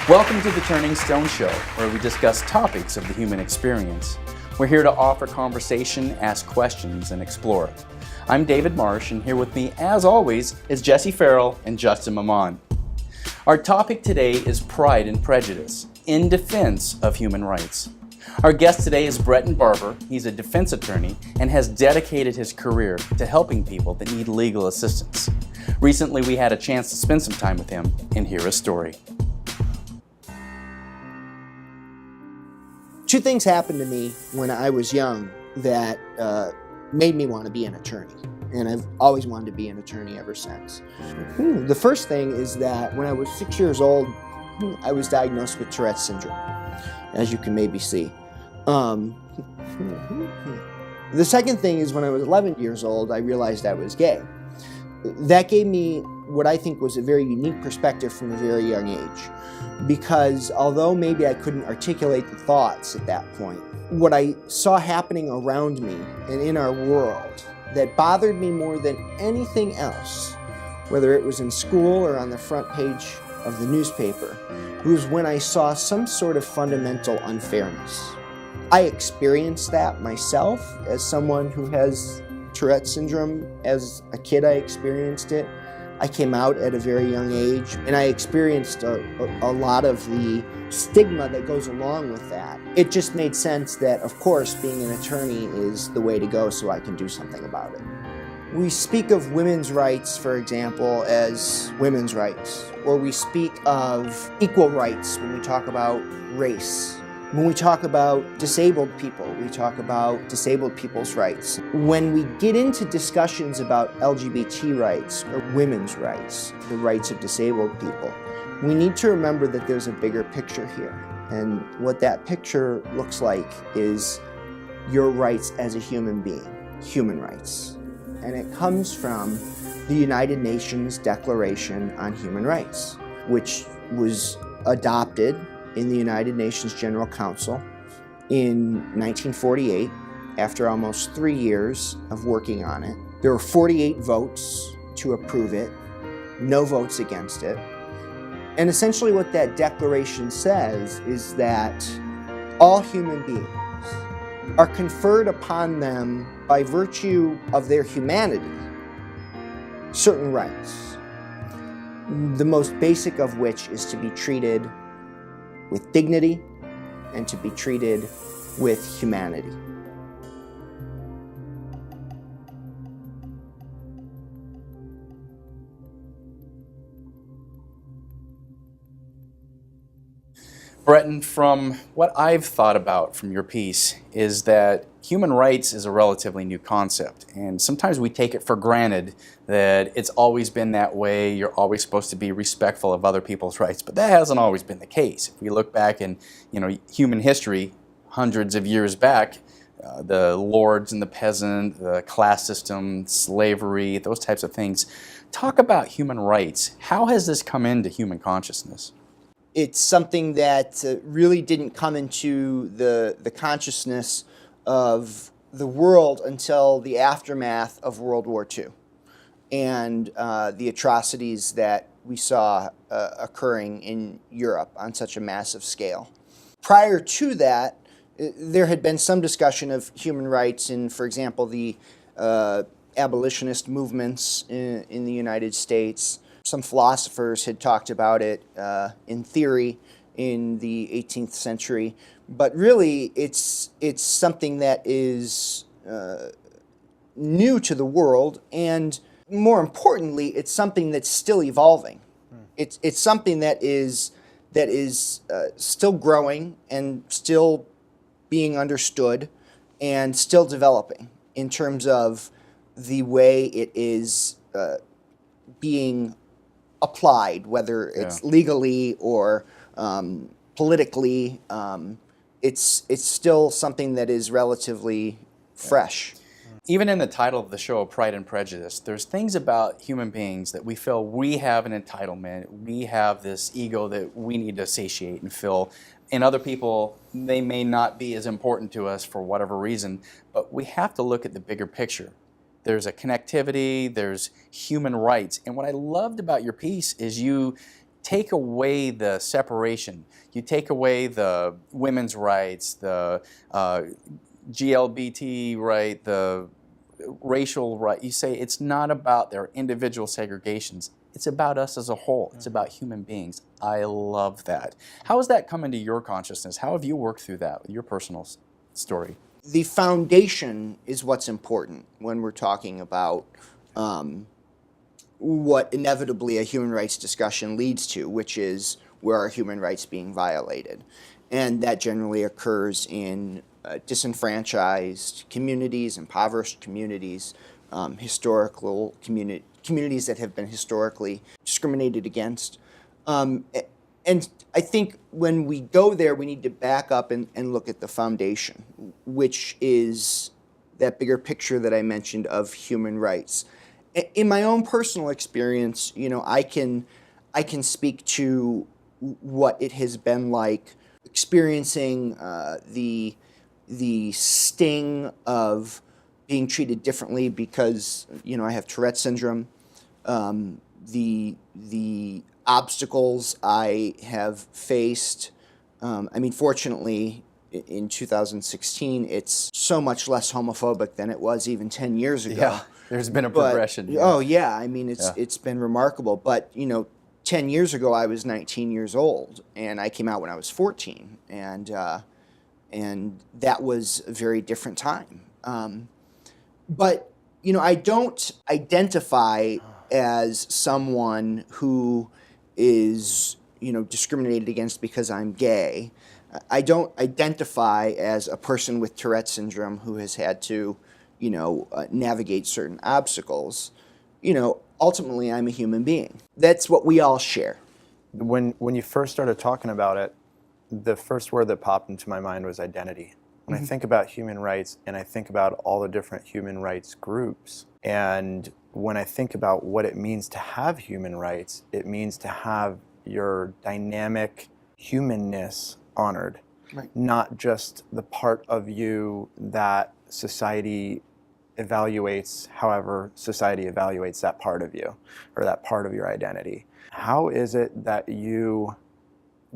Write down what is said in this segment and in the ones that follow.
Welcome to the Turning Stone Show, where we discuss topics of the human experience. We're here to offer conversation, ask questions, and explore. I'm David Marsh, and here with me, as always, is Jesse Farrell and Justin Mamon. Our topic today is Pride and Prejudice, in defense of human rights. Our guest today is Bretton Barber. He's a defense attorney and has dedicated his career to helping people that need legal assistance. Recently, we had a chance to spend some time with him and hear his story. Two things happened to me when I was young that made me want to be an attorney, and I've always wanted to be an attorney ever since. The first thing is that when I was 6 years old, I was diagnosed with Tourette's syndrome, as you can maybe see. The second thing is when I was 11 years old, I realized I was gay. That gave me what I think was a very unique perspective from a very young age. Because although maybe I couldn't articulate the thoughts at that point, what I saw happening around me and in our world that bothered me more than anything else, whether it was in school or on the front page of the newspaper, was when I saw some sort of fundamental unfairness. I experienced that myself as someone who has Tourette's syndrome. As a kid, I experienced it. I came out at a very young age, and I experienced a lot of the stigma that goes along with that. It just made sense that, of course, being an attorney is the way to go so I can do something about it. We speak of women's rights, for example, as women's rights, or we speak of equal rights when we talk about race. When we talk about disabled people, we talk about disabled people's rights. When we get into discussions about LGBT rights or women's rights, the rights of disabled people, we need to remember that there's a bigger picture here. And what that picture looks like is your rights as a human being, human rights. And it comes from the United Nations Declaration on Human Rights, which was adopted in the United Nations General Council in 1948, after almost 3 years of working on it. There were 48 votes to approve it, no votes against it. And essentially what that declaration says is that all human beings are conferred upon them by virtue of their humanity certain rights, the most basic of which is to be treated with dignity and to be treated with humanity. Bretton, from what I've thought about from your piece is that human rights is a relatively new concept, and sometimes we take it for granted that it's always been that way. You're always supposed to be respectful of other people's rights, but that hasn't always been the case. If we look back in human history, hundreds of years back, the lords and the peasant, the class system, slavery, those types of things. Talk about human rights. How has this come into human consciousness? It's something that really didn't come into the consciousness of the world until the aftermath of World War II and the atrocities that we saw occurring in Europe on such a massive scale. Prior to that, there had been some discussion of human rights in, for example, the abolitionist movements in the United States. Some philosophers had talked about it in theory in the 18th century, but really it's something that is new to the world, and more importantly, it's something that's still evolving. It's something that is still growing and still being understood and still developing in terms of the way it is being applied, whether it's legally or politically. It's still something that is relatively fresh. Even in the title of the show, Pride and Prejudice, there's things about human beings that we feel we have an entitlement, we have this ego that we need to satiate and fill. In other people, they may not be as important to us for whatever reason, but we have to look at the bigger picture. There's a connectivity, there's human rights. And what I loved about your piece is you take away the separation, you take away the women's rights, the GLBT right, the racial right, you say it's not about their individual segregations. It's about us as a whole. It's about human beings. I love that. How has that come into your consciousness? How have you worked through that with your personal story? The foundation is what's important when we're talking about what inevitably a human rights discussion leads to, which is where are human rights being violated. And that generally occurs in disenfranchised communities, impoverished communities, historical communities that have been historically discriminated against. And I think when we go there, we need to back up and look at the foundation, which is that bigger picture that I mentioned of human rights. In my own personal experience, I can speak to what it has been like experiencing the sting of being treated differently because I have Tourette syndrome. The obstacles I have faced. Fortunately, in 2016, it's so much less homophobic than it was even 10 years ago. Yeah, there's been a progression. Yeah. Oh yeah, it's been remarkable. But 10 years ago I was 19 years old, and I came out when I was 14, and that was a very different time. But I don't identify as someone who is discriminated against because I'm gay. I don't identify as a person with Tourette syndrome who has had to navigate certain obstacles. Ultimately I'm a human being. That's what we all share. When you first started talking about it, the first word that popped into my mind was identity. When I think about human rights and I think about all the different human rights groups, and when I think about what it means to have human rights, it means to have your dynamic humanness honored, right. Not just the part of you that society evaluates, however society evaluates that part of you or that part of your identity. How is it that you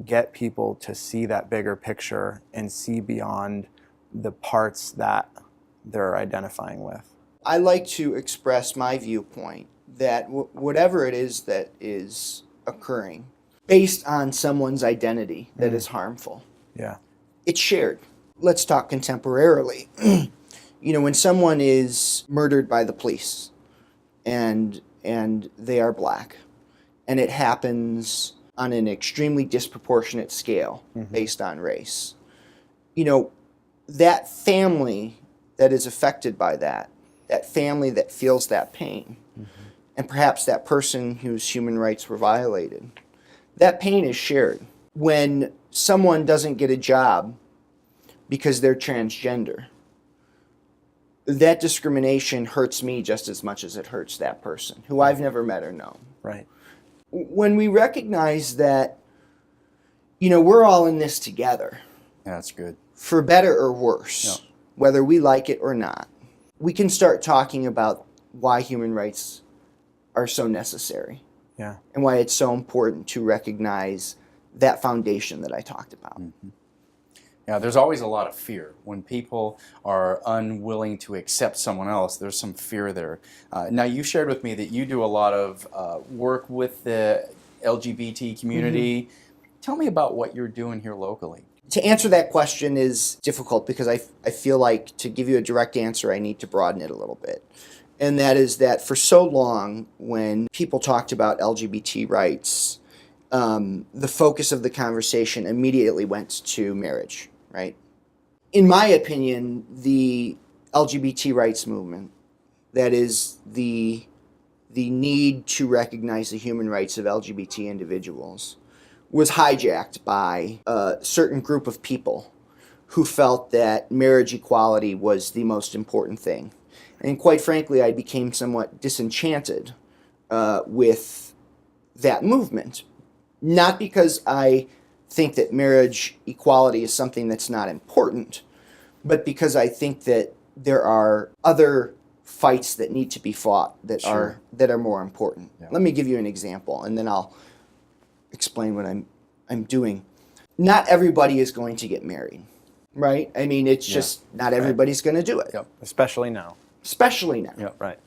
get people to see that bigger picture and see beyond the parts that they're identifying with? I like to express my viewpoint that whatever it is that is occurring based on someone's identity that is harmful, Yeah. it's shared. Let's talk contemporarily. When someone is murdered by the police and they are black, and it happens on an extremely disproportionate scale based on race, that family that is affected by that family that feels that pain, and perhaps that person whose human rights were violated, that pain is shared. When someone doesn't get a job because they're transgender, that discrimination hurts me just as much as it hurts that person, who I've never met or known. Right. When we recognize that, we're all in this together. Yeah, that's good. For better or worse, whether we like it or not, we can start talking about why human rights are so necessary. Yeah. And why it's so important to recognize that foundation that I talked about. Yeah, there's always a lot of fear. When people are unwilling to accept someone else, there's some fear there. Now, you shared with me that you do a lot of work with the LGBT community. Tell me about what you're doing here locally. To answer that question is difficult because I feel like to give you a direct answer, I need to broaden it a little bit. And that is that for so long, when people talked about LGBT rights, the focus of the conversation immediately went to marriage, right? In my opinion, the LGBT rights movement, that is the need to recognize the human rights of LGBT individuals, was hijacked by a certain group of people who felt that marriage equality was the most important thing. And quite frankly, I became somewhat disenchanted with that movement. Not because I think that marriage equality is something that's not important, but because I think that there are other fights that need to be fought that are more important. Yeah. Let me give you an example, and then I'll explain what I'm doing. Not everybody is going to get married, right? I mean, it's just not everybody's going to do it, Yep. Especially now. especially now. Yep. Right.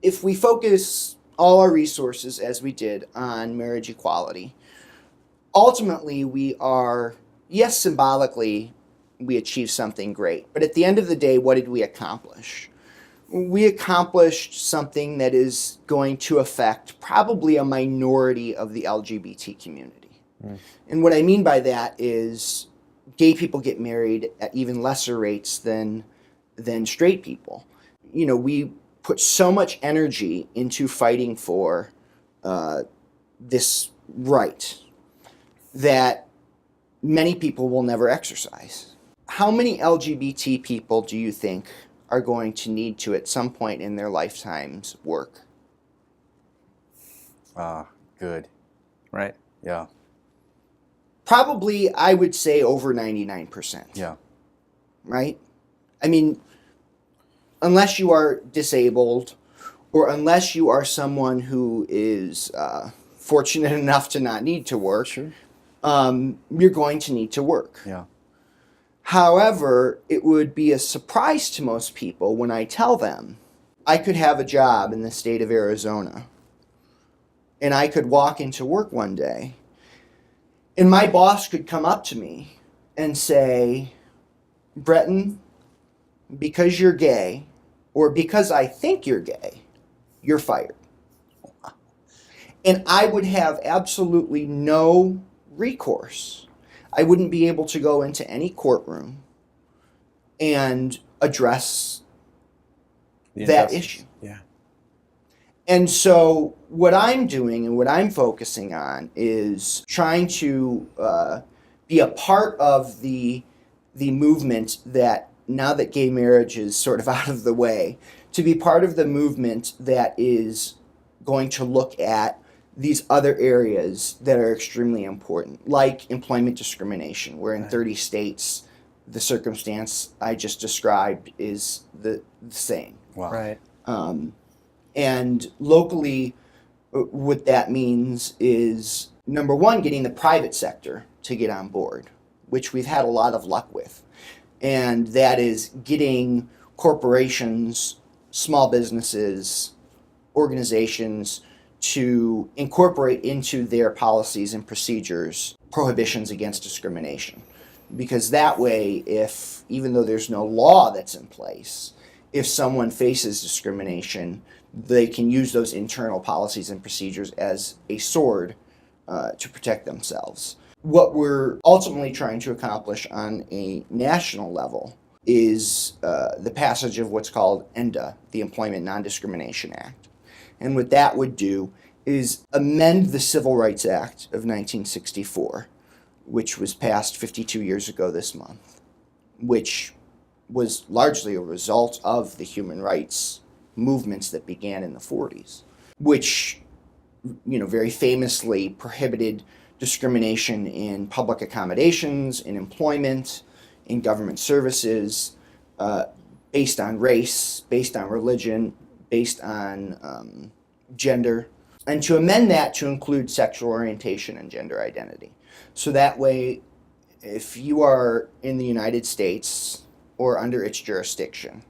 If we focus all our resources, as we did, on marriage equality, ultimately we are, yes, symbolically, we achieved something great. But at the end of the day, what did we accomplish? We accomplished something that is going to affect probably a minority of the LGBT community. And what I mean by that is gay people get married at even lesser rates than straight people. You know, we put so much energy into fighting for this right that many people will never exercise. How many LGBT people do you think are going to need to, at some point in their lifetimes, work? Good. Right. Yeah. Probably, I would say, over 99%. Yeah. Right? I mean, unless you are disabled or unless you are someone who is fortunate enough to not need to work, Sure. you're going to need to work. Yeah. However, it would be a surprise to most people when I tell them I could have a job in the state of Arizona and I could walk into work one day and my boss could come up to me and say, Bretton, because you're gay, or because I think you're gay, you're fired. And I would have absolutely no recourse. I wouldn't be able to go into any courtroom and address that issue. Yeah. And so what I'm doing and what I'm focusing on is trying to be a part of the movement that, now that gay marriage is sort of out of the way, to be part of the movement that is going to look at these other areas that are extremely important, like employment discrimination, where in 30 states the circumstance I just described is the same. Wow. Right. And locally, what that means is, number one, getting the private sector to get on board, which we've had a lot of luck with. And that is getting corporations, small businesses, organizations to incorporate into their policies and procedures prohibitions against discrimination. Because that way, if, even though there's no law that's in place, if someone faces discrimination, they can use those internal policies and procedures as a sword to protect themselves. What we're ultimately trying to accomplish on a national level is the passage of what's called ENDA, the Employment Non-Discrimination Act. And what that would do is amend the Civil Rights Act of 1964, which was passed 52 years ago this month, which was largely a result of the human rights movements that began in the 40s, which, you know, very famously prohibited discrimination in public accommodations, in employment, in government services, based on race, based on religion, based on gender, and to amend that to include sexual orientation and gender identity. So that way, if you are in the United States or under its jurisdiction,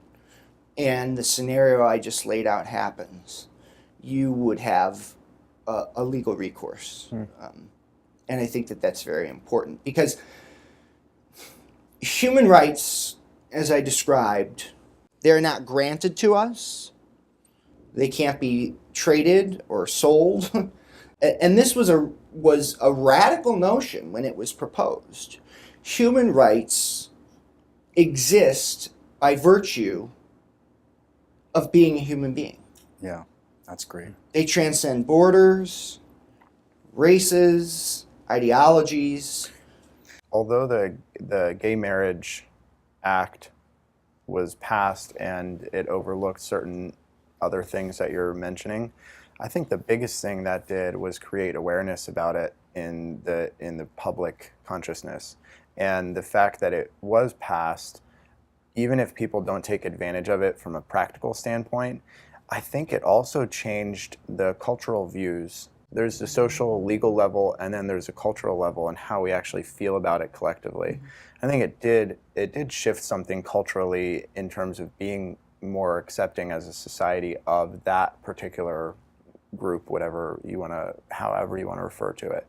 and the scenario I just laid out happens, you would have a legal recourse. And I think that that's very important because human rights, as I described, they're not granted to us. They can't be traded or sold. And this was a radical notion when it was proposed. Human rights exist by virtue of being a human being. Yeah, that's great. They transcend borders, races, ideologies. Although the Gay Marriage Act was passed and it overlooked certain other things that you're mentioning, I think the biggest thing that did was create awareness about it in the public consciousness. And the fact that it was passed, even if people don't take advantage of it from a practical standpoint, I think it also changed the cultural views There's the social, legal level, and then there's a cultural level and how we actually feel about it collectively. I think it did shift something culturally in terms of being more accepting as a society of that particular group, however you want to refer to it.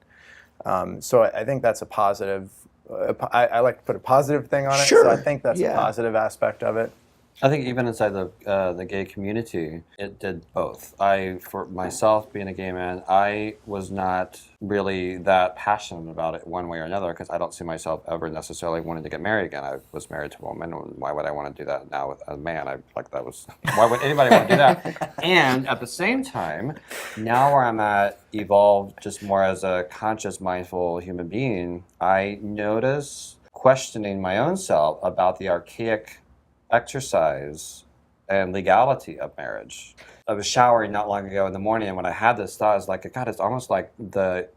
So I think that's a positive. I like to put a positive thing on it. Sure. So I think that's Yeah. a positive aspect of it. I think even inside the gay community, it did both. For myself, being a gay man, I was not really that passionate about it one way or another because I don't see myself ever necessarily wanting to get married again. I was married to a woman. Why would I want to do that now with a man? Why would anybody want to do that? And at the same time, now where I'm at, evolved just more as a conscious, mindful human being, I notice questioning my own self about the archaic exercise and legality of marriage. I was showering not long ago in the morning, and when I had this thought, I was like, God, it's almost like the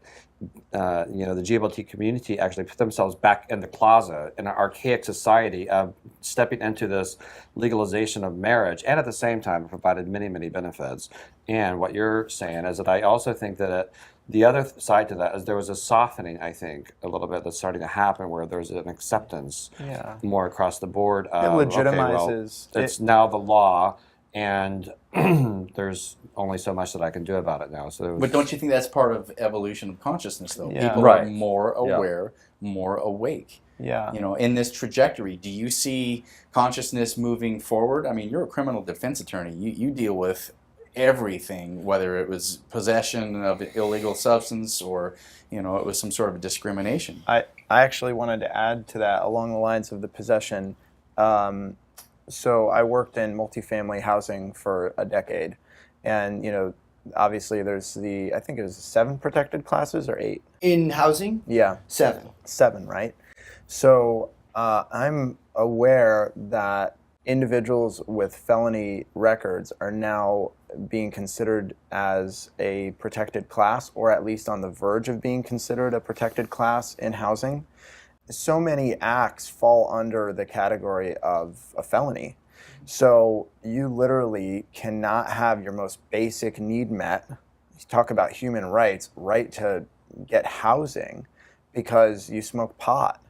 LGBT community actually put themselves back in the closet in an archaic society of stepping into this legalization of marriage, and at the same time, it provided many, many benefits. And what you're saying is that I also think that the other side to that is there was a softening, I think, a little bit that's starting to happen where there's an acceptance more across the board. It legitimizes. It's now the law, and there's only so much that I can do about it now. So, But don't you think that's part of evolution of consciousness, though? Yeah. People Right. are more aware, more awake. Yeah. In this trajectory, do you see consciousness moving forward? I mean, you're a criminal defense attorney. You deal with everything, whether it was possession of illegal substance or, it was some sort of discrimination. I actually wanted to add to that along the lines of the possession. So I worked in multifamily housing for a decade, and obviously there's I think it was 7 protected classes or 8 In housing, Yeah, 7, right? So I'm aware that individuals with felony records are now being considered as a protected class, or at least on the verge of being considered a protected class in housing. So many acts fall under the category of a felony. So you literally cannot have your most basic need met. You talk about human rights, right to get housing, because you smoke pot.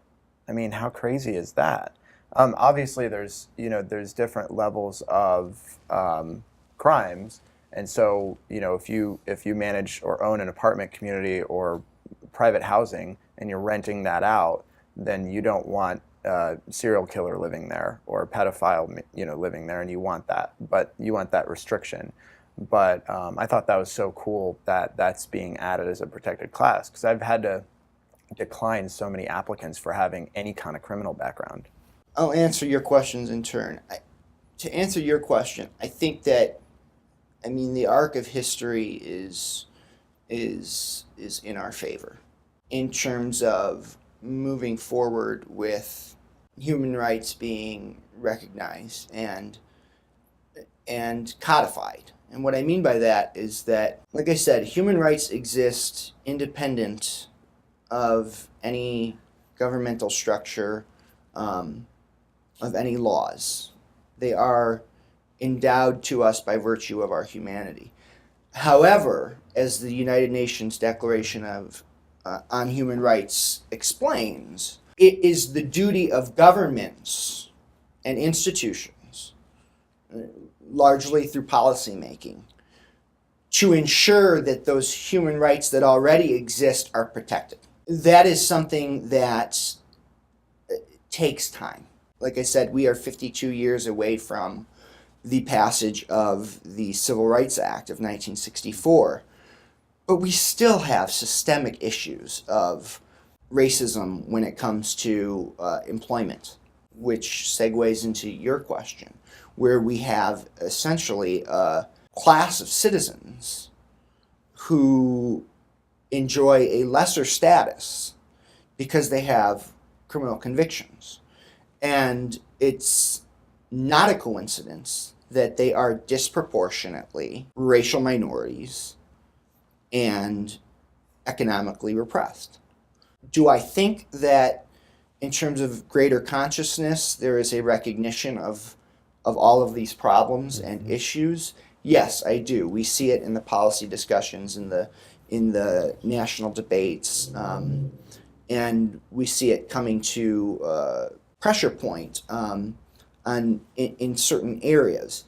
I mean, how crazy is that? Obviously, there's different levels of crimes, and so if you manage or own an apartment community or private housing and you're renting that out, then you don't want a serial killer living there or a pedophile living there, and you want that restriction. But I thought that was so cool that that's being added as a protected class, because I've had to decline so many applicants for having any kind of criminal background. I'll answer your questions in turn. To answer your question, I think that, the arc of history is in our favor in terms of moving forward with human rights being recognized and codified. And what I mean by that is that, like I said, human rights exist independent of any governmental structure, of any laws. They are endowed to us by virtue of our humanity. However, as the United Nations Declaration on Human Rights explains, it is the duty of governments and institutions, largely through policymaking, to ensure that those human rights that already exist are protected. That is something that takes time. Like I said, we are 52 years away from the passage of the Civil Rights Act of 1964. But we still have systemic issues of racism when it comes to employment, which segues into your question, where we have essentially a class of citizens who enjoy a lesser status because they have criminal convictions. And it's not a coincidence that they are disproportionately racial minorities and economically repressed. Do I think that in terms of greater consciousness, there is a recognition of all of these problems and issues? Yes, I do. We see it in the policy discussions in in the national debates, and we see it coming to pressure point in certain areas.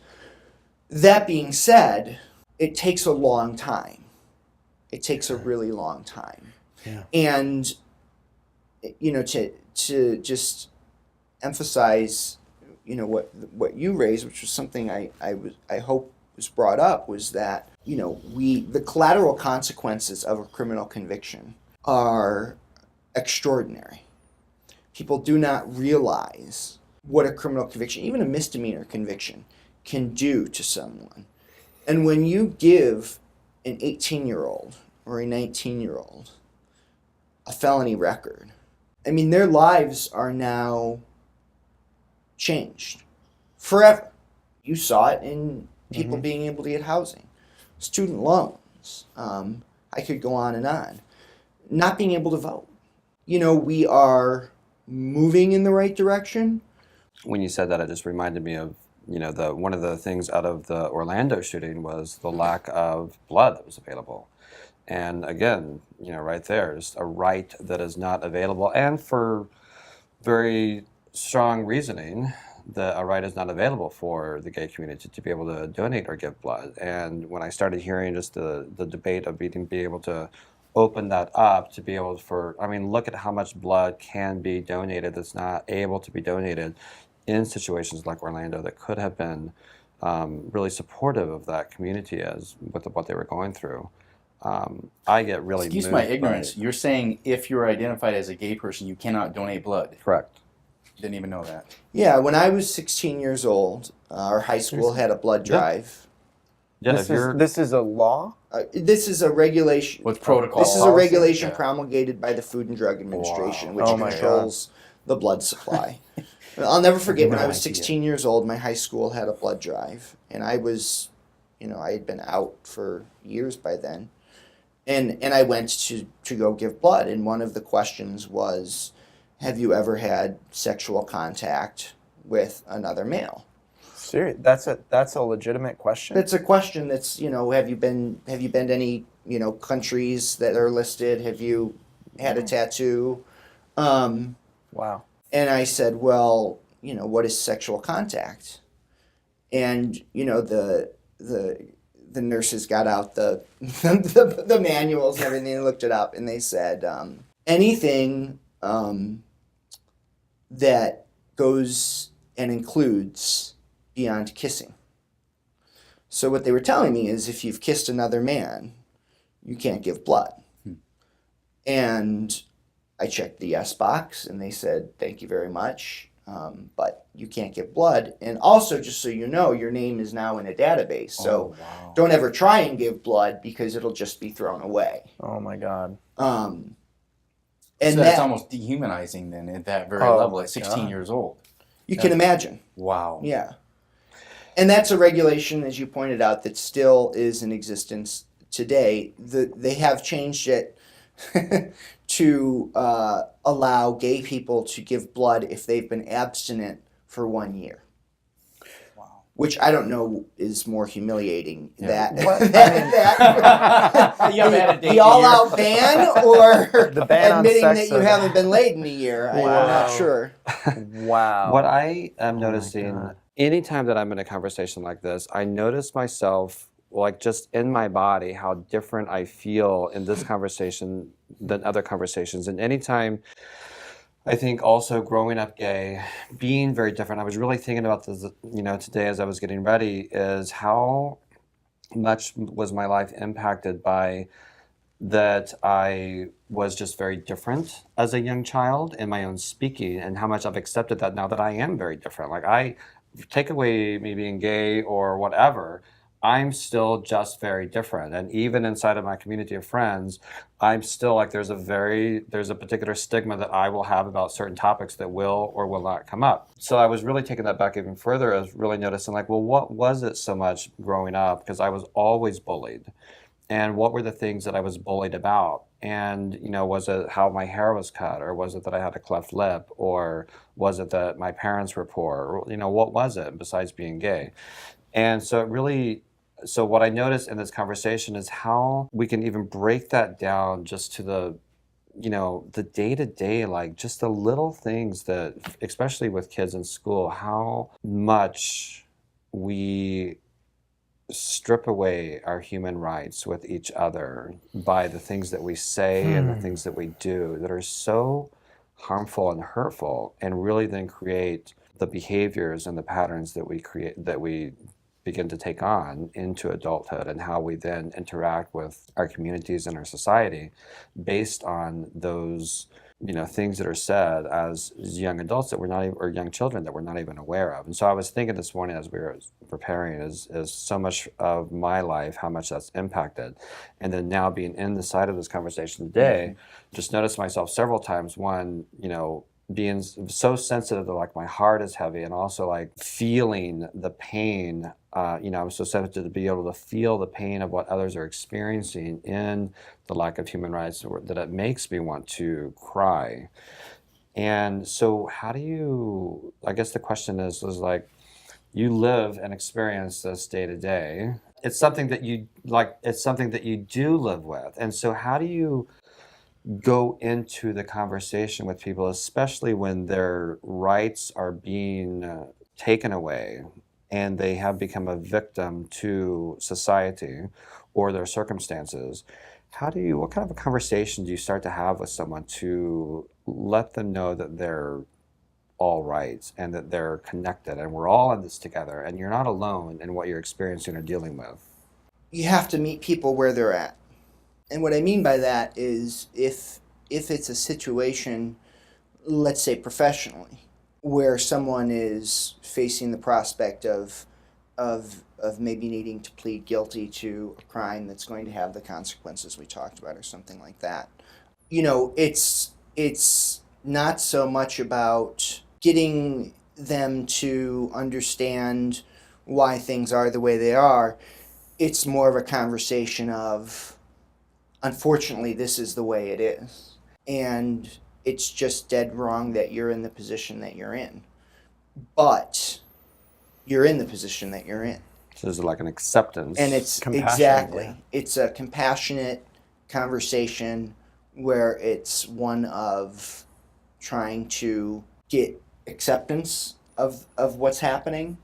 That being said, it takes a long time. It takes a really long time. Yeah. And to just emphasize, what you raised, which was something I hope was brought up, was that the collateral consequences of a criminal conviction are extraordinary. People do not realize what a criminal conviction, even a misdemeanor conviction, can do to someone. And when you give an 18-year-old or a 19-year-old a felony record, I mean, their lives are now changed forever. You saw it in people being able to get housing, student loans. I could go on and on. Not being able to vote. We are moving in the right direction. When you said that, it just reminded me of one of the things out of the Orlando shooting was the lack of blood that was available. And again, right there is a right that is not available, and for very strong reasoning that a right is not available for the gay community to be able to donate or give blood. And when I started hearing just the debate of being able to open that up to be able look at how much blood can be donated that's not able to be donated in situations like Orlando that could have been really supportive of that community as with what they were going through. I get really Excuse moved my by ignorance. it. You're saying if you're identified as a gay person, you cannot donate blood. Correct. Didn't even know that. Yeah, when I was 16 years old, our high school had a blood drive. Yeah, This is a law? This is a regulation. With protocol. This is a Policy? regulation Yeah. promulgated by the Food and Drug Administration, which Oh my controls the blood supply. I'll never forget when No I was idea. 16 years old, my high school had a blood drive, and I was, I had been out for years by then, and I went to go give blood, and one of the questions was, have you ever had sexual contact with another male? Serious? That's a legitimate question? It's a question that's, have you been to any, countries that are listed? Have you had a tattoo? Wow. And I said, well, what is sexual contact? And, the nurses got out the the manuals and everything, and looked it up, and they said, anything that goes and includes beyond kissing. So what they were telling me is if you've kissed another man, you can't give blood. And I checked the yes box, and they said, thank you very much, but you can't give blood. And also, just so you know, your name is now in a database. So don't ever try and give blood because it'll just be thrown away. Oh my God. And So that's almost dehumanizing then at that very level at 16 years old. you can imagine. Wow. Yeah. And that's a regulation, as you pointed out, that still is in existence today. They have changed it to allow gay people to give blood if they've been abstinent for 1 year. Wow. Which I don't know is more humiliating. Yeah. That You haven't had a date in the a all-out ban or The ban on admitting sex that you ed. haven't been laid in a year. I'm Wow. not sure. Wow. What I am noticing, God. anytime that I'm in a conversation like this, I notice myself, like just in my body, how different I feel in this conversation than other conversations. And anytime, I think also growing up gay, being very different, I was really thinking about this, today as I was getting ready, is how much was my life impacted by that I was just very different as a young child in my own speaking, and how much I've accepted that now that I am very different. Like, I take away me being gay or whatever, I'm still just very different. And even inside of my community of friends, I'm still like, there's a particular stigma that I will have about certain topics that will or will not come up. So I was really taking that back even further. I was really noticing, like, well, what was it so much growing up? Because I was always bullied. And what were the things that I was bullied about? And, was it how my hair was cut? Or was it that I had a cleft lip? Or was it that my parents were poor? Or, what was it besides being gay? And so it really So what I noticed in this conversation is how we can even break that down just to the day-to-day, like just the little things that, especially with kids in school, how much we strip away our human rights with each other by the things that we say and the things that we do that are so harmful and hurtful, and really then create the behaviors and the patterns that we begin to take on into adulthood, and how we then interact with our communities and our society based on those things that are said as young adults that we're not even, or young children that we're not even aware of. And so I was thinking this morning as we were preparing, is so much of my life, how much that's impacted. And then now being in the side of this conversation today, just noticed myself several times, one, being so sensitive that like my heart is heavy, and also like feeling the pain. I'm so sensitive to be able to feel the pain of what others are experiencing in the lack of human rights, that it makes me want to cry. And so how do you, I guess the question is like, you live and experience this day to day. It's something that you like, it's something that you do live with. And so how do you go into the conversation with people, especially when their rights are being taken away and they have become a victim to society or their circumstances? What kind of a conversation do you start to have with someone to let them know that they're all right and that they're connected and we're all in this together and you're not alone in what you're experiencing or dealing with? You have to meet people where they're at. And what I mean by that is if it's a situation, let's say professionally, where someone is facing the prospect of maybe needing to plead guilty to a crime that's going to have the consequences we talked about or something like that. It's not so much about getting them to understand why things are the way they are. It's more of a conversation of, unfortunately, this is the way it is. And it's just dead wrong that you're in the position that you're in. But you're in the position that you're in. So there's like an acceptance. And it's exactly. It's a compassionate conversation where it's one of trying to get acceptance of what's happening.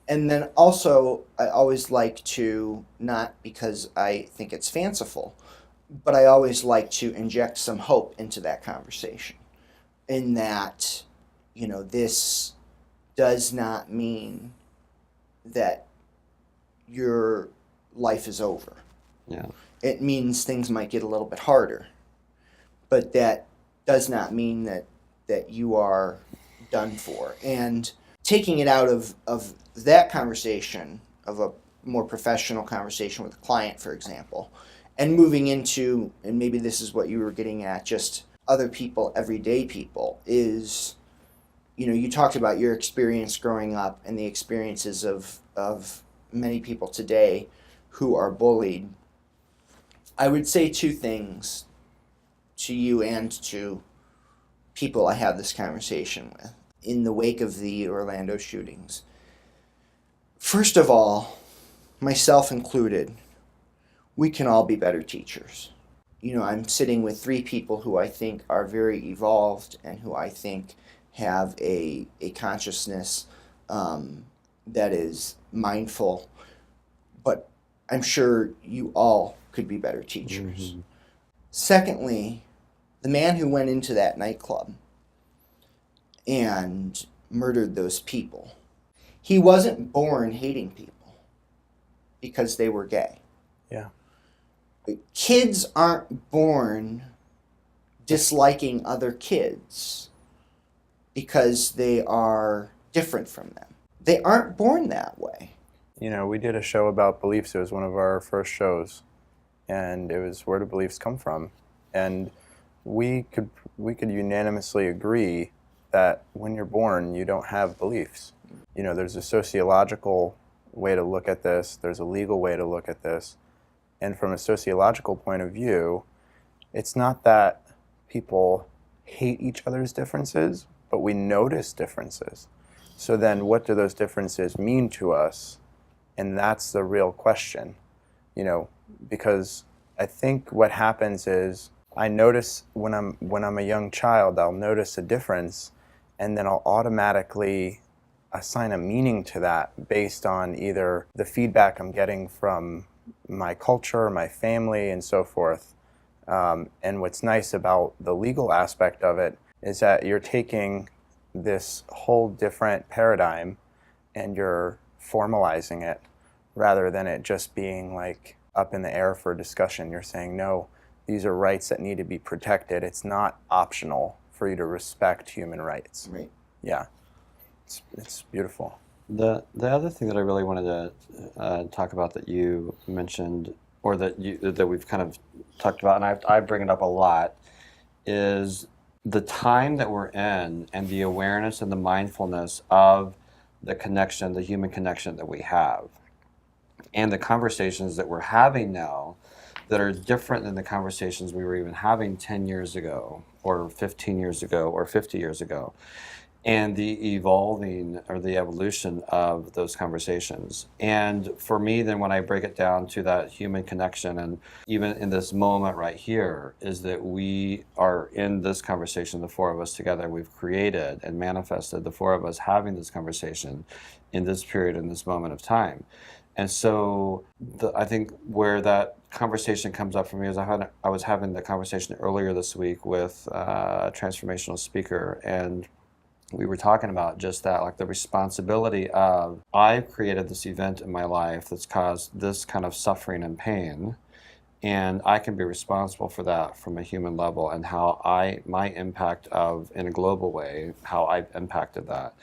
And then also, I always like to, not because I think it's fanciful, but I always like to inject some hope into that conversation. In that, this does not mean that your life is over. Yeah. It means things might get a little bit harder, but that does not mean that you are done for. And taking it out of that conversation, of a more professional conversation with a client, for example, and moving into, and maybe this is what you were getting at, just other people, everyday people, is, you talked about your experience growing up and the experiences of many people today who are bullied. I would say two things to you and to people I have this conversation with in the wake of the Orlando shootings. First of all, myself included, we can all be better teachers. I'm sitting with three people who I think are very evolved and who I think have a consciousness that is mindful, but I'm sure you all could be better teachers. Mm-hmm. Secondly, the man who went into that nightclub and murdered those people, he wasn't born hating people because they were gay. Yeah. Kids aren't born disliking other kids because they are different from them. They aren't born that way. We did a show about beliefs. It was one of our first shows, and it was where do beliefs come from? And we could unanimously agree that when you're born, you don't have beliefs. There's a sociological way to look at this. There's a legal way to look at this. And from a sociological point of view, it's not that people hate each other's differences, but we notice differences. So then what do those differences mean to us And that's the real question, because I think what happens is I notice when I'm a young child, I'll notice a difference, and then I'll automatically assign a meaning to that based on either the feedback I'm getting from my culture, my family, and so forth. And what's nice about the legal aspect of it is that you're taking this whole different paradigm and you're formalizing it rather than it just being like up in the air for discussion. You're saying, no, these are rights that need to be protected. It's not optional for you to respect human rights. Right. Yeah, it's beautiful. The other thing that I really wanted to talk about that you mentioned, or that we've kind of talked about, and I bring it up a lot, is the time that we're in and the awareness and the mindfulness of the connection, the human connection that we have, and the conversations that we're having now that are different than the conversations we were even having 10 years ago, or 15 years ago, or 50 years ago. And the evolving or the evolution of those conversations. And for me, then when I break it down to that human connection, and even in this moment right here, is that we are in this conversation, the four of us together, we've created and manifested the four of us having this conversation in this period, in this moment of time. And so I think where that conversation comes up for me is I was having the conversation earlier this week with a transformational speaker, and we were talking about just that, like the responsibility of, I've created this event in my life that's caused this kind of suffering and pain, and I can be responsible for that from a human level, and how my impact of, in a global way, how I've impacted that.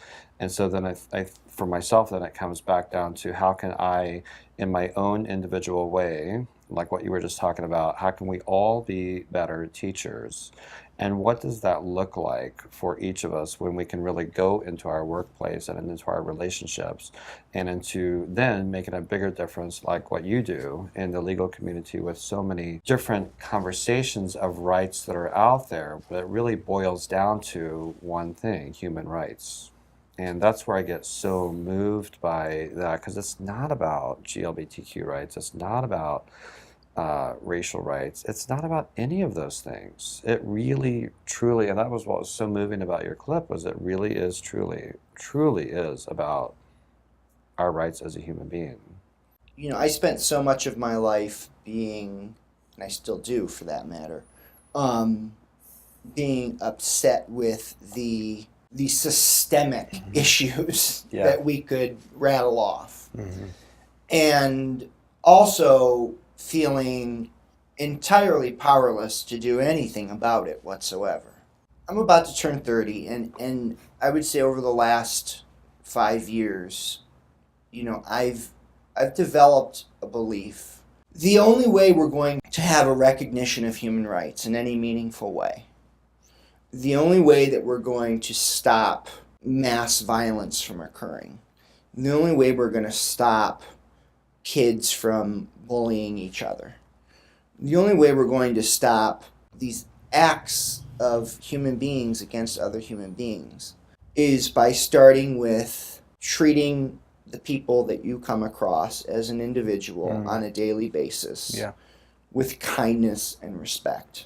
And so then I for myself, then it comes back down to how can I, in my own individual way, like what you were just talking about, how can we all be better teachers? And what does that look like for each of us when we can really go into our workplace and into our relationships and into then making a bigger difference, like what you do in the legal community with so many different conversations of rights that are out there, but it really boils down to one thing: human rights. And that's where I get so moved by that, because it's not about GLBTQ rights, it's not about racial rights. It's not about any of those things. It really, truly, and that was what was so moving about your clip, was it really is truly is about our rights as a human being. I spent so much of my life being, and I still do for that matter, being upset with the systemic issues that we could rattle off. Mm-hmm. And also feeling entirely powerless to do anything about it whatsoever. I'm about to turn 30, and I would say over the last 5 years, I've developed a belief. The only way we're going to have a recognition of human rights in any meaningful way, the only way that we're going to stop mass violence from occurring, the only way we're going to stop kids from bullying each other, the only way we're going to stop these acts of human beings against other human beings is by starting with treating the people that you come across as an individual on a daily basis with kindness and respect,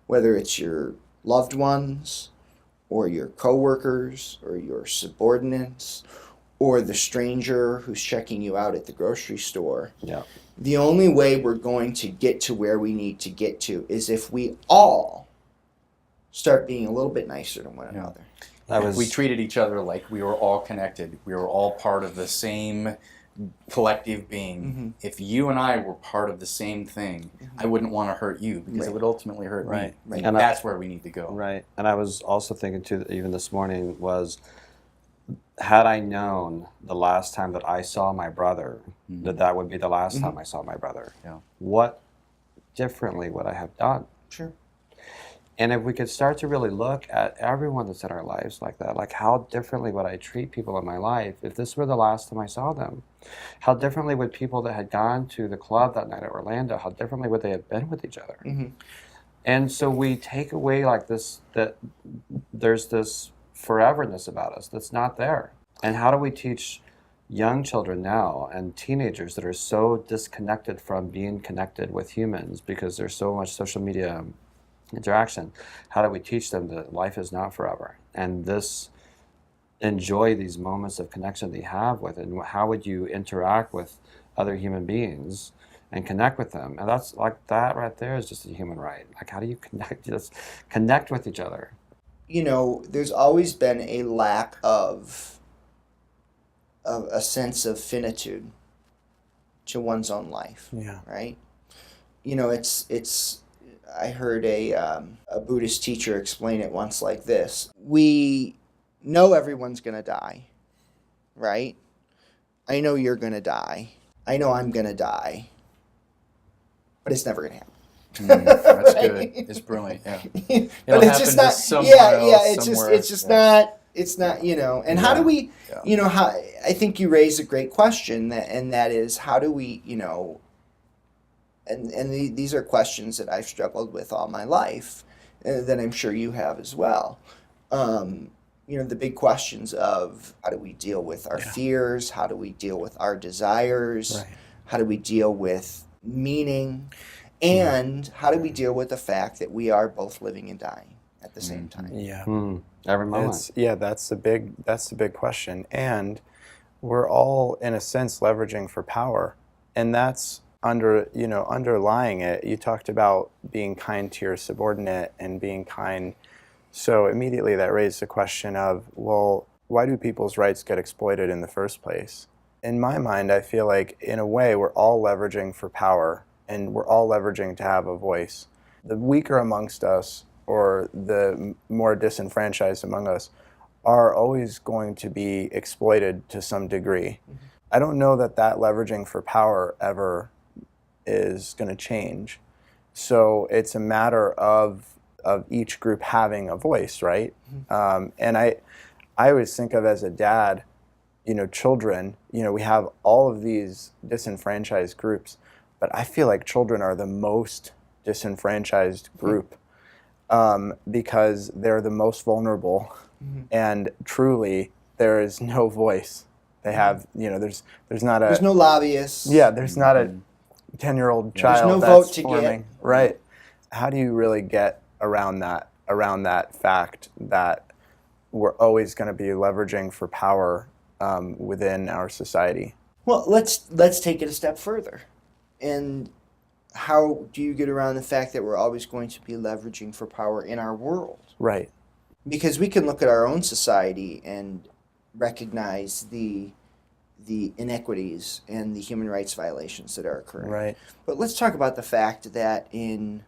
whether it's your loved ones or your coworkers or your subordinates or the stranger who's checking you out at the grocery store. Yeah. The only way we're going to get to where we need to get to is if we all start being a little bit nicer to one another. If we treated each other like we were all connected, we were all part of the same collective being. Mm-hmm. If you and I were part of the same thing, I wouldn't want to hurt you, because it would ultimately hurt me. Right. And that's where we need to go. Right. And I was also thinking too, even this morning, was, had I known the last time that I saw my brother, that would be the last time I saw my brother, what differently would I have done? Sure. And if we could start to really look at everyone that's in our lives like that, like how differently would I treat people in my life if this were the last time I saw them? How differently would people that had gone to the club that night at Orlando, how differently would they have been with each other? Mm-hmm. And so we take away like this, that there's this foreverness about us that's not there. And how do we teach young children now and teenagers that are so disconnected from being connected with humans because there's so much social media interaction. How do we teach them that life is not forever? And enjoy these moments of connection that you have with it. And how would you interact with other human beings and connect with them? And that's like that right there is just a human right. Like, how do you connect? Just connect with each other. There's always been a lack of a sense of finitude to one's own life. Yeah. Right. It's. I heard a Buddhist teacher explain it once like this: we know everyone's gonna die, right? I know you're gonna die. I know I'm gonna die, but it's never gonna happen. That's Right? good. It's brilliant. Yeah. But it's just not. It's just not. It's not. And how do we? How I think you raised a great question, and that is how do we? These are questions that I've struggled with all my life, that I'm sure you have as well. The big questions of how do we deal with our fears? How do we deal with our desires? Right. How do we deal with meaning? And how do we deal with the fact that we are both living and dying at the same time? Yeah. Every moment. That's the big question. And we're all in a sense leveraging for power. And that's underlying it. You talked about being kind to your subordinate and being kind. So immediately that raised the question of, well, why do people's rights get exploited in the first place? In my mind, I feel like in a way we're all leveraging for power and we're all leveraging to have a voice. The weaker amongst us or the more disenfranchised among us are always going to be exploited to some degree. Mm-hmm. I don't know that leveraging for power ever is going to change. So it's a matter of each group having a voice, right? Mm-hmm. And I always think of as a dad, children, we have all of these disenfranchised groups, but I feel like children are the most disenfranchised group because they're the most vulnerable, and truly there is no voice. They have, there's no lobbyists. Yeah, there's not a 10-year-old child no that's vote to forming. get. Right. How do you really get around that fact that we're always going to be leveraging for power within our society? Well, let's take it a step further. And how do you get around the fact that we're always going to be leveraging for power in our world? Right. Because we can look at our own society and recognize the inequities and the human rights violations that are occurring. Right. But let's talk about the fact that in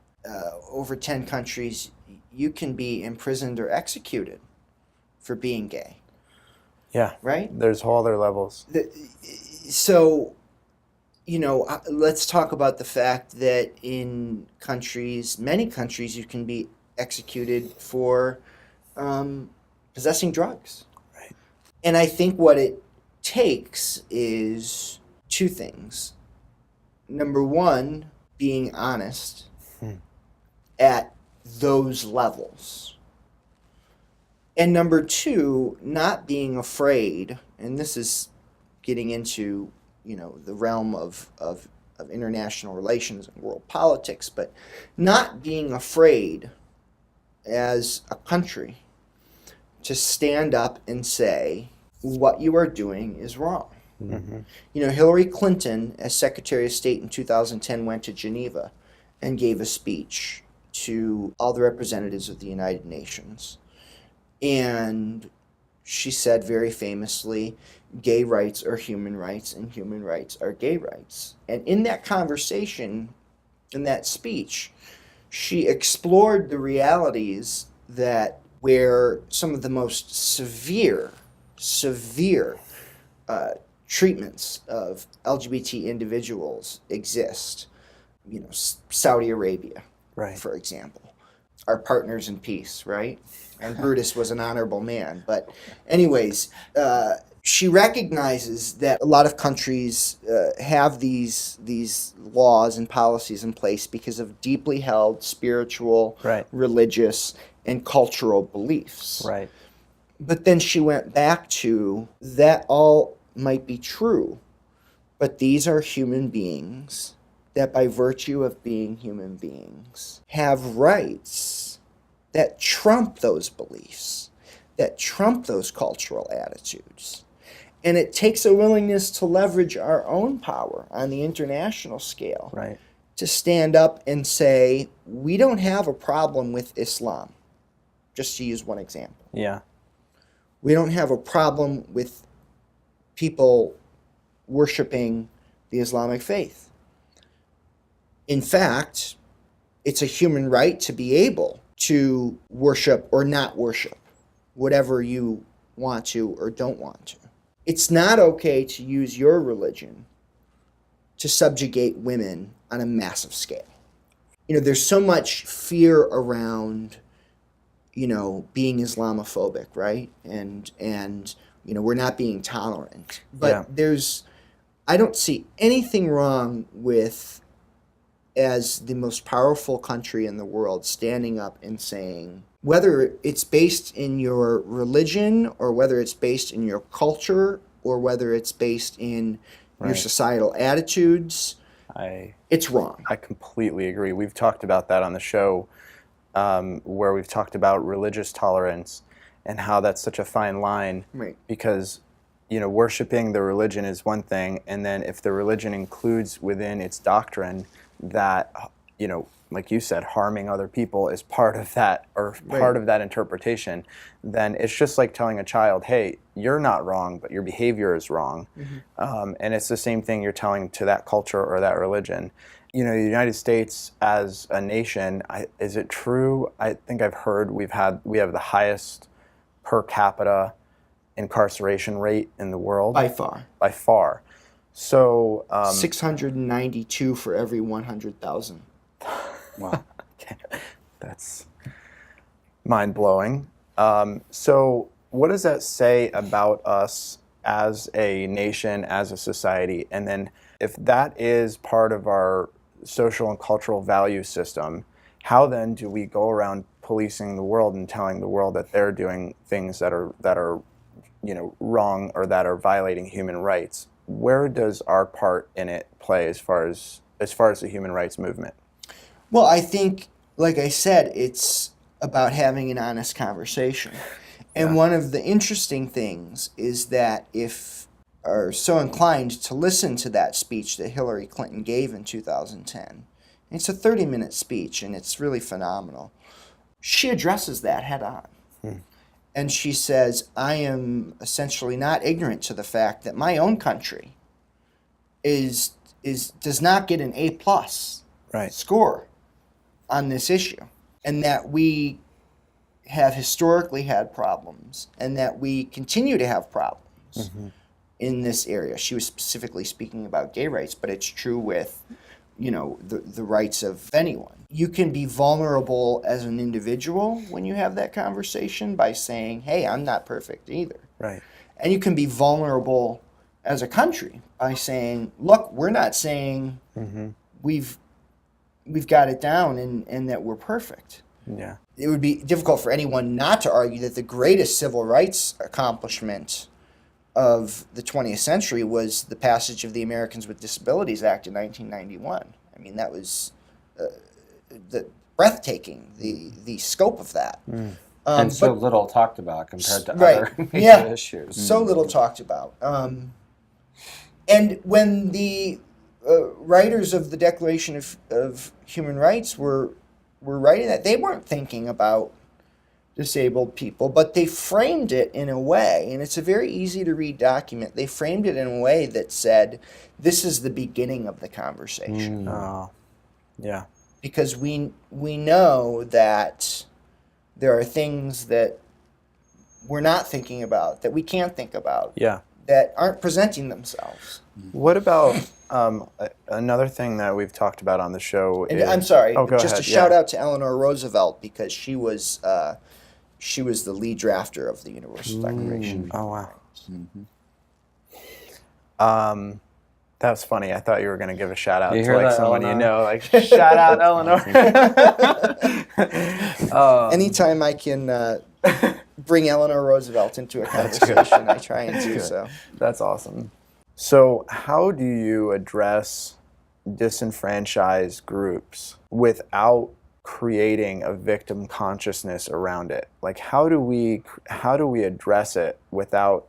over 10 countries, you can be imprisoned or executed for being gay. Yeah. Right? There's whole other levels. So, let's talk about the fact that in many countries, you can be executed for possessing drugs. Right. And I think what it takes is two things. Number one, being honest at those levels. And number two, not being afraid, and this is getting into, the realm of international relations and world politics, but not being afraid as a country to stand up and say, what you are doing is wrong. Mm-hmm. Hillary Clinton, as Secretary of State in 2010, went to Geneva and gave a speech to all the representatives of the United Nations. And she said very famously, gay rights are human rights and human rights are gay rights. And in that conversation, in that speech, she explored the realities that where some of the most severe treatments of LGBT individuals exist. Saudi Arabia, right, for example, our partners in peace, right? And Brutus was an honorable man. But anyways, she recognizes that a lot of countries have these laws and policies in place because of deeply held spiritual, right, religious, and cultural beliefs. Right. But then she went back to that all might be true, but these are human beings that, by virtue of being human beings, have rights that trump those beliefs, that trump those cultural attitudes. And it takes a willingness to leverage our own power on the international scale Right. to stand up and say, we don't have a problem with Islam, just to use one example. Yeah. We don't have a problem with people worshiping the Islamic faith. In fact, it's a human right to be able to worship or not worship, whatever you want to or don't want to. It's not okay to use your religion to subjugate women on a massive scale. You know, there's so much fear around, you know, being Islamophobic, right? And you know, we're not being tolerant. But I don't see anything wrong with, as the most powerful country in the world, standing up and saying, whether it's based in your religion or whether it's based in your culture or whether it's based in your societal attitudes, it's wrong. I completely agree. We've talked about that on the show, where we've talked about religious tolerance and how that's such a fine line. Right. Because, you know, worshiping the religion is one thing, and then if the religion includes within its doctrine that, you know, like you said, harming other people is part of that, or part of that interpretation, then it's just like telling a child, hey, you're not wrong, but your behavior is wrong. And it's the same thing you're telling to that culture or that religion. You know, the United States as a nation, is it true? I think I've heard we have the highest per capita incarceration rate in the world. By far. By far. So 692 for every 100,000. Wow. That's mind-blowing. So what does that say about us as a nation, as a society? And then if that is part of our social and cultural value system, how then do we go around policing the world and telling the world that they're doing things that are you know, wrong or that are violating human rights? Where does our part in it play as far as the human rights movement? Well, I think, like I said, it's about having an honest conversation. And one of the interesting things is that if are so inclined to listen to that speech that Hillary Clinton gave in 2010, it's a 30-minute speech, and it's really phenomenal. She addresses that head on. And she says, I am essentially not ignorant to the fact that my own country does not get an A+ score on this issue, and that we have historically had problems, and that we continue to have problems in this area. She was specifically speaking about gay rights, but it's true with, you know, the rights of anyone. You can be vulnerable as an individual when you have that conversation by saying, hey, I'm not perfect either. Right. And you can be vulnerable as a country by saying, look, we're not saying we've got it down and that we're perfect. Yeah. It would be difficult for anyone not to argue that the greatest civil rights accomplishment of the 20th century was the passage of the Americans with Disabilities Act in 1991. I mean, that was breathtaking, the scope of that. And so little talked about compared to Right. other major Yeah. issues. So little talked about. And when the writers of the Declaration of Human Rights were writing that, they weren't thinking about disabled people, but they framed it in a way, and it's a very easy to read document, they framed it in a way that said, this is the beginning of the conversation. Oh, yeah. Because we know that there are things that we're not thinking about, that we can't think about, that aren't presenting themselves. What about another thing that we've talked about on the show? And I'm sorry, go just ahead. a shout out to Eleanor Roosevelt, because she was the lead drafter of the Universal Declaration. Oh, wow. That was funny. I thought you were going to give a shout out to like someone you know, like shout out Eleanor. Anytime I can bring Eleanor Roosevelt into a conversation. I try and do so. That's awesome. So how do you address disenfranchised groups without creating a victim consciousness around it? Like how do we address it without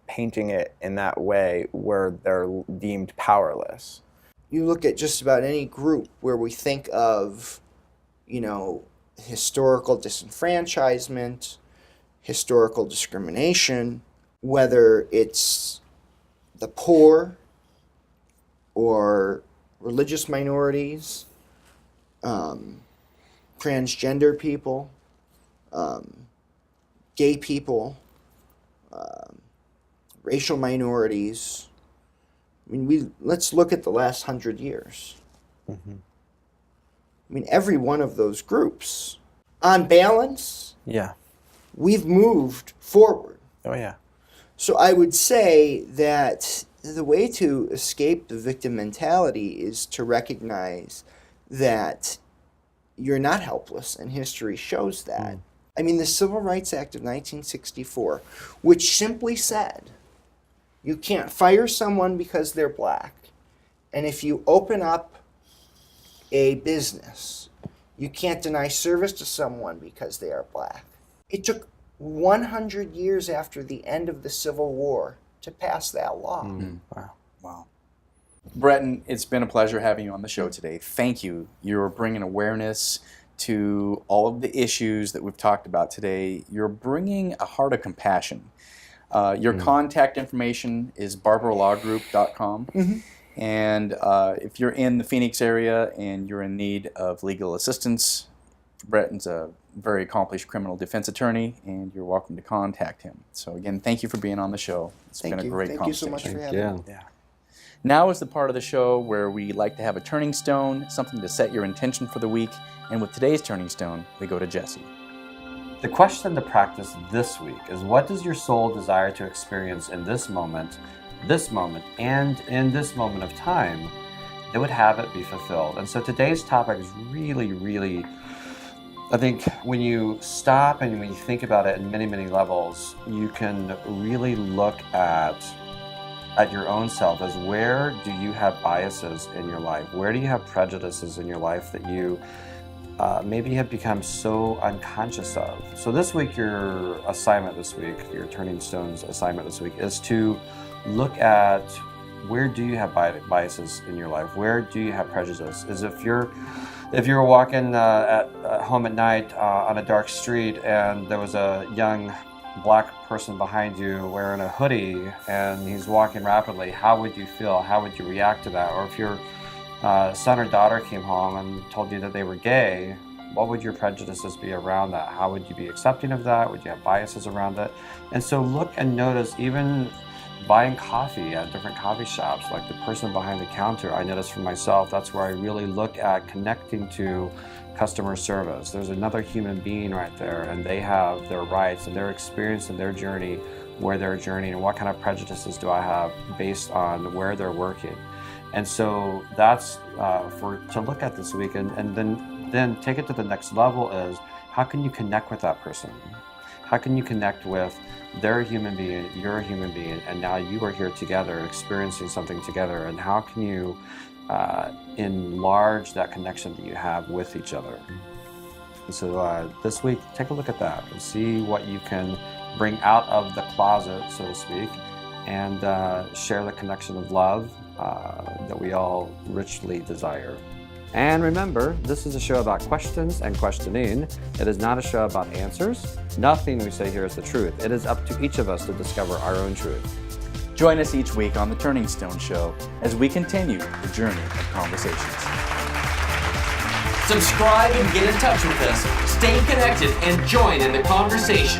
painting it in that way where they're deemed powerless? You look at just about any group where we think of, historical disenfranchisement, historical discrimination, whether it's the poor or religious minorities, transgender people, gay people, racial minorities. Let's look at the last 100 years. Mm-hmm. Every one of those groups, on balance, Yeah. we've moved forward. Oh, yeah. So I would say that the way to escape the victim mentality is to recognize that you're not helpless, and history shows that. The Civil Rights Act of 1964, which simply said, you can't fire someone because they're black, and if you open up a business, you can't deny service to someone because they are black. It took 100 years after the end of the Civil War to pass that law. Wow. Bretton, it's been a pleasure having you on the show today. Thank you. You're bringing awareness to all of the issues that we've talked about today. You're bringing a heart of compassion. Your contact information is barberlawgroup.com. Mm-hmm. And if you're in the Phoenix area and you're in need of legal assistance, Bretton's a very accomplished criminal defense attorney, and you're welcome to contact him. So again, thank you for being on the show. It's been a great Thank you so conversation. much for having me. Yeah. Now is the part of the show where we like to have a turning stone, something to set your intention for the week. And with today's turning stone, we go to Jesse. The question to practice this week is, what does your soul desire to experience in this moment, and in this moment of time that would have it be fulfilled? And so today's topic is really, I think when you stop and when you think about it in many, many levels, you can really look at your own self as, where do you have biases in your life? Where do you have prejudices in your life that you maybe have become so unconscious of? So this week, your Turning Stones assignment this week is to look at, where do you have biases in your life? Where do you have prejudice? Is if you're walking at home at night on a dark street and there was a young black person behind you wearing a hoodie and he's walking rapidly, how would you feel? How would you react to that? Or if your son or daughter came home and told you that they were gay, what would your prejudices be around that? How would you be accepting of that? Would you have biases around it? And so look and notice, even buying coffee at different coffee shops, like the person behind the counter, I noticed for myself, that's where I really look at connecting to customer service. There's another human being right there, and they have their rights and their experience and their journey, where they're journeying, and what kind of prejudices do I have based on where they're working. And so that's to look at this week, and then take it to the next level is, how can you connect with that person? How can you connect with their human being, you're a human being, and now you are here together experiencing something together, and how can you enlarge that connection that you have with each other? And so this week, take a look at that and see what you can bring out of the closet, so to speak, and share the connection of love that we all richly desire. And remember, this is a show about questions and questioning. It is not a show about answers. Nothing we say here is the truth. It is up to each of us to discover our own truth. Join us each week on The Turning Stone Show as we continue the journey of conversations. Subscribe and get in touch with us. Stay connected and join in the conversation.